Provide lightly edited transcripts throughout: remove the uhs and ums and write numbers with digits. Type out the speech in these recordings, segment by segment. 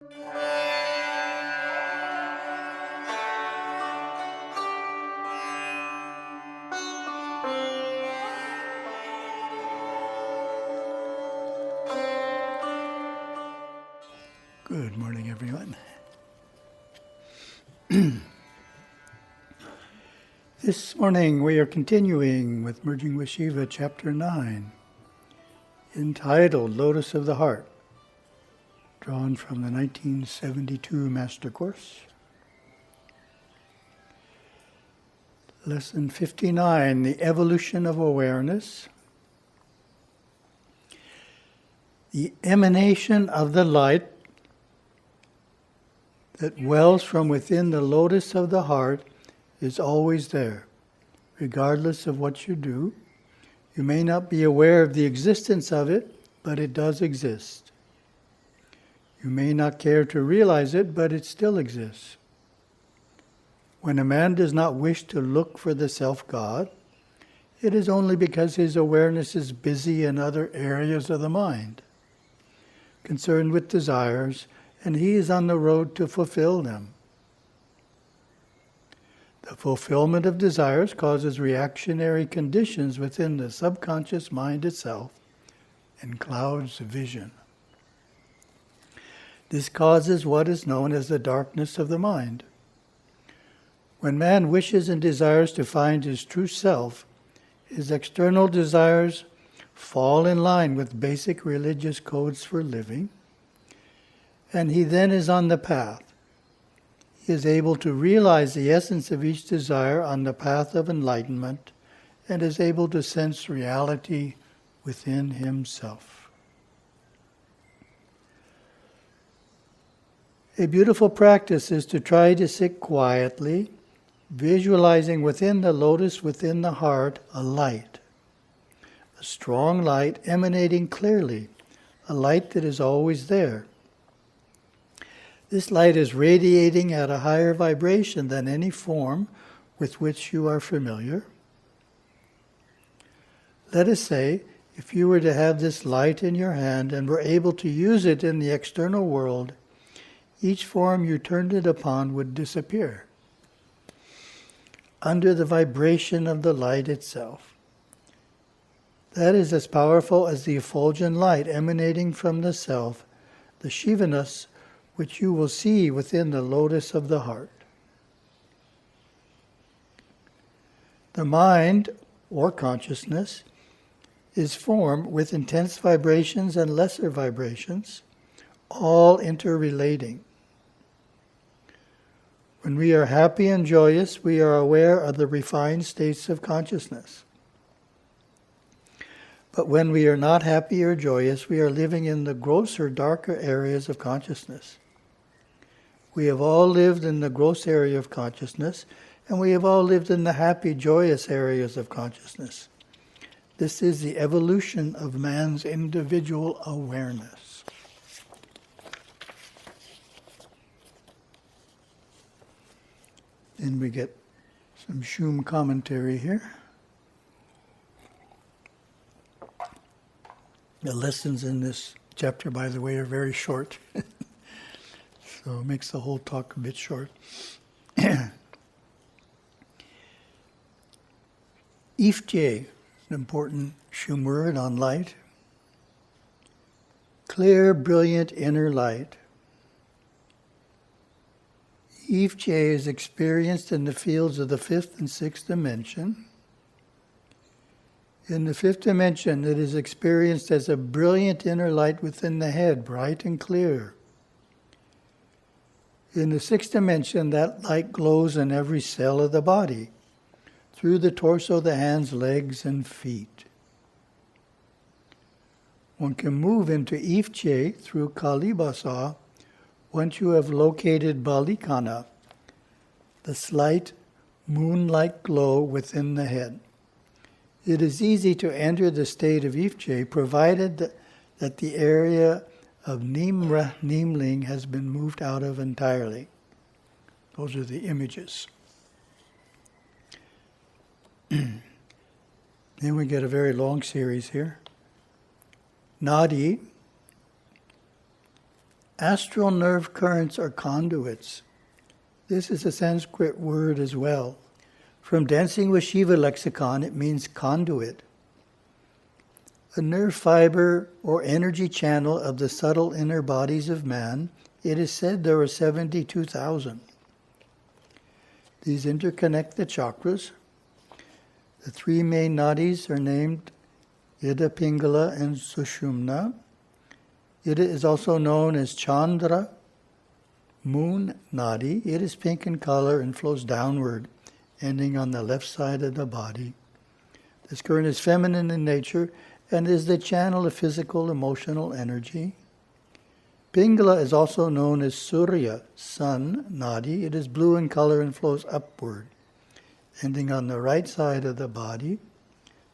Good morning, everyone. This morning we are continuing with Merging with Śiva, Chapter 9, entitled Lotus of the Heart, drawn from the 1972 Master Course. Lesson 59, the evolution of awareness. The emanation of the light that wells from within the lotus of the heart is always there, regardless of what you do. You may not be aware of the existence of it, but it does exist. You may not care to realize it, but it still exists. When a man does not wish to look for the self-God, it is only because his awareness is busy in other areas of the mind, concerned with desires, and he is on the road to fulfill them. The fulfillment of desires causes reactionary conditions within the subconscious mind itself and clouds vision. This causes what is known as the darkness of the mind. When man wishes and desires to find his true self, his external desires fall in line with basic religious codes for living, and he then is on the path. He is able to realize the essence of each desire on the path of enlightenment and is able to sense reality within himself. A beautiful practice is to try to sit quietly, visualizing within the lotus, within the heart, a light. A strong light emanating clearly, a light that is always there. This light is radiating at a higher vibration than any form with which you are familiar. Let us say, if you were to have this light in your hand and were able to use it in the external world, each form you turned it upon would disappear under the vibration of the light itself. That is as powerful as the effulgent light emanating from the self, the Shivaness, which you will see within the lotus of the heart. The mind, or consciousness, is formed with intense vibrations and lesser vibrations, all interrelating. When we are happy and joyous, we are aware of the refined states of consciousness. But when we are not happy or joyous, we are living in the grosser, darker areas of consciousness. We have all lived in the gross area of consciousness, and we have all lived in the happy, joyous areas of consciousness. This is the evolution of man's individual awareness. Then we get some Shum commentary here. The lessons in this chapter, by the way, are very short. So it makes the whole talk a bit short. Ifje, an important Shum word on light. Clear, brilliant inner light. Ifje is experienced in the fields of the fifth and sixth dimension. In the fifth dimension, it is experienced as a brilliant inner light within the head, bright and clear. In the sixth dimension, that light glows in every cell of the body, through the torso, the hands, legs, and feet. One can move into Ifje through Kalibasa once you have located Balikana, the slight moon-like glow within the head. It is easy to enter the state of Ifje, provided that the area of Nimra, Nimling, has been moved out of entirely. Those are the images. Then we get a very long series here. Nadi, Astral nerve currents are conduits. This is a Sanskrit word as well. From Dancing with Shiva lexicon, it means conduit. A nerve fiber or energy channel of the subtle inner bodies of man. It is said there are 72,000. These interconnect the chakras. The three main nadis are named Ida, Pingala, and Sushumna. Ida is also known as Chandra, moon nadi. It is pink in color and flows downward, ending on the left side of the body. This current is feminine in nature and is the channel of physical, emotional energy. Pingala is also known as Surya, sun nadi. It is blue in color and flows upward, ending on the right side of the body.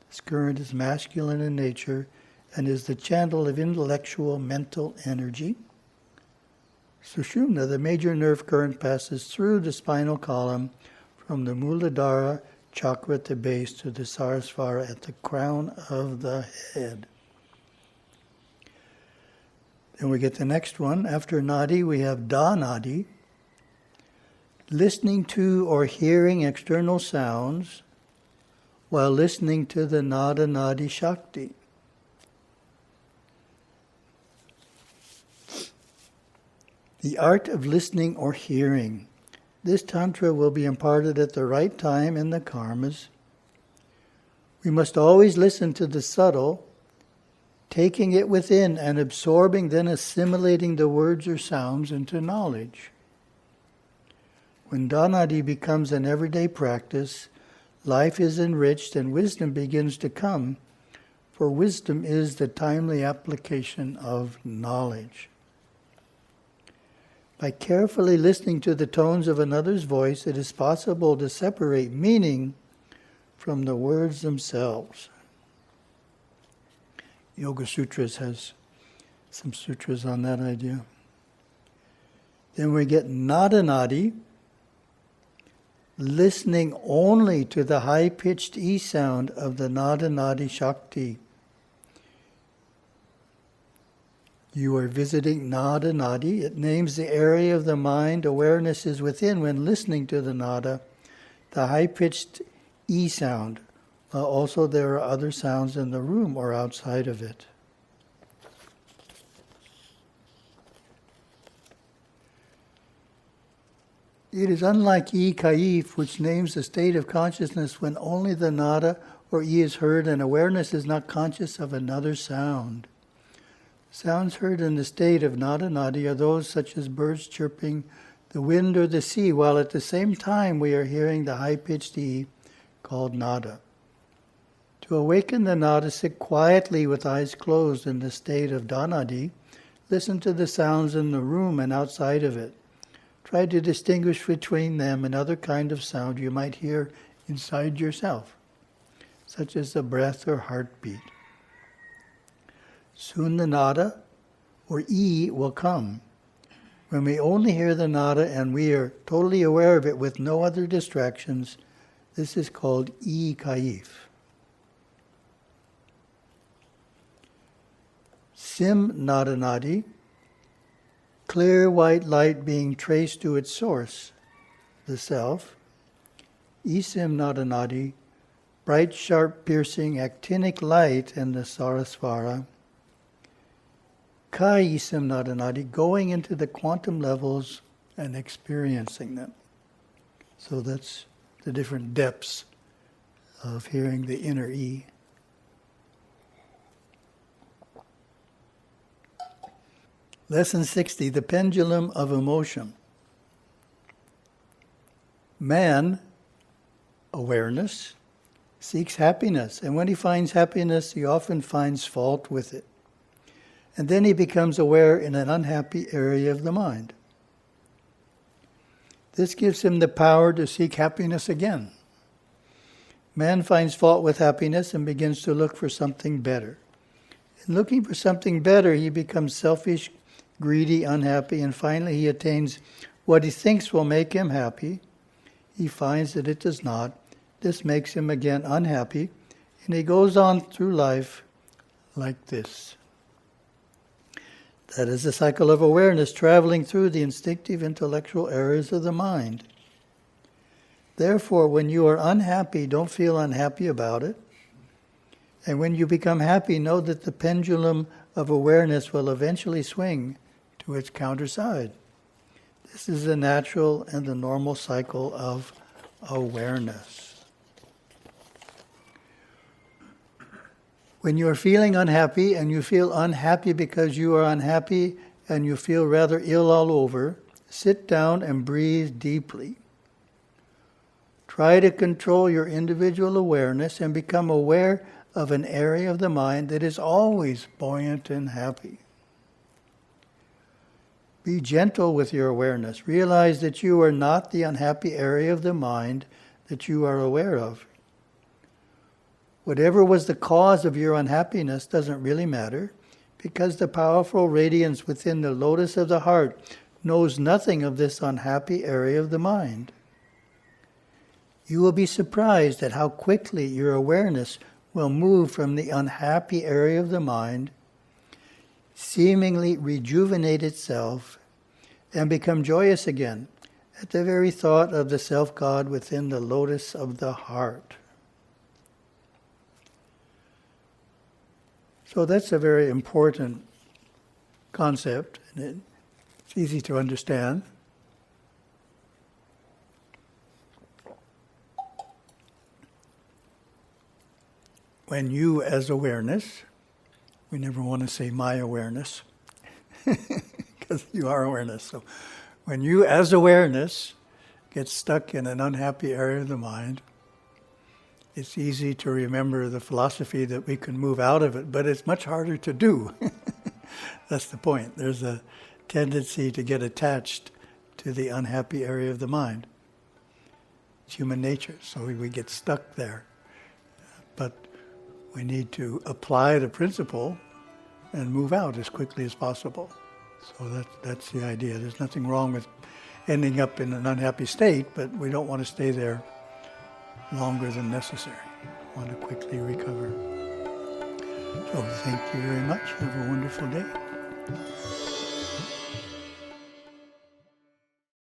This current is masculine in nature and is the channel of intellectual, mental energy. Sushumna, the major nerve current, passes through the spinal column from the Muladhara chakra at the base to the Sarasvara at the crown of the head. Then we get the next one. After nadi, we have da nadi. Listening to or hearing external sounds while listening to the nada nadi shakti. The art of listening or hearing. This tantra will be imparted at the right time in the karmas. We must always listen to the subtle, taking it within and absorbing, then assimilating the words or sounds into knowledge. When dhanadi becomes an everyday practice, life is enriched and wisdom begins to come, for wisdom is the timely application of knowledge. By carefully listening to the tones of another's voice, it is possible to separate meaning from the words themselves. Yoga Sutras has some sutras on that idea. Then we get nada nadi, listening only to the high-pitched E sound of the nada nadi shakti. You are visiting nada nadi. It names the area of the mind awareness is within when listening to the nada, the high-pitched E sound. Also, there are other sounds in the room or outside of it. It is unlike E kaif, which names the state of consciousness when only the nada or E is heard and awareness is not conscious of another sound. Sounds heard in the state of nada nadi are those such as birds chirping, the wind or the sea, while at the same time we are hearing the high-pitched E called nada. To awaken the nada, sit quietly with eyes closed in the state of dhanadi. Listen to the sounds in the room and outside of it. Try to distinguish between them and other kind of sound you might hear inside yourself, such as the breath or heartbeat. Soon the nada, or E, will come. When we only hear the nada and we are totally aware of it with no other distractions, this is called E kaif. Sim nada nadi, clear white light being traced to its source, the self. Isim nada nadi, bright, sharp, piercing, actinic light in the sarasvara. Kai isim nada nadi, going into the quantum levels and experiencing them. So that's the different depths of hearing the inner E. Lesson 60, the pendulum of emotion. Man, awareness, seeks happiness, and when he finds happiness, he often finds fault with it. And then he becomes aware in an unhappy area of the mind. This gives him the power to seek happiness again. Man finds fault with happiness and begins to look for something better. In looking for something better, he becomes selfish, greedy, unhappy, and finally he attains what he thinks will make him happy. He finds that it does not. This makes him again unhappy, and he goes on through life like this. That is the cycle of awareness traveling through the instinctive intellectual areas of the mind. Therefore, when you are unhappy, don't feel unhappy about it. And when you become happy, know that the pendulum of awareness will eventually swing to its counter side. This is the natural and the normal cycle of awareness. When you are feeling unhappy, and you feel unhappy because you are unhappy and you feel rather ill all over, sit down and breathe deeply. Try to control your individual awareness and become aware of an area of the mind that is always buoyant and happy. Be gentle with your awareness. Realize that you are not the unhappy area of the mind that you are aware of. Whatever was the cause of your unhappiness doesn't really matter, because the powerful radiance within the lotus of the heart knows nothing of this unhappy area of the mind. You will be surprised at how quickly your awareness will move from the unhappy area of the mind, seemingly rejuvenate itself, and become joyous again at the very thought of the self-God within the lotus of the heart. So that's a very important concept, and it's easy to understand. When you as awareness, we never want to say my awareness, because you are awareness. So when you as awareness get stuck in an unhappy area of the mind, it's easy to remember the philosophy that we can move out of it, but it's much harder to do. That's the point. There's a tendency to get attached to the unhappy area of the mind. It's human nature, so we get stuck there. But we need to apply the principle and move out as quickly as possible. So that's the idea. There's nothing wrong with ending up in an unhappy state, but we don't want to stay there longer than necessary. We want to quickly recover. So thank you very much. Have a wonderful day.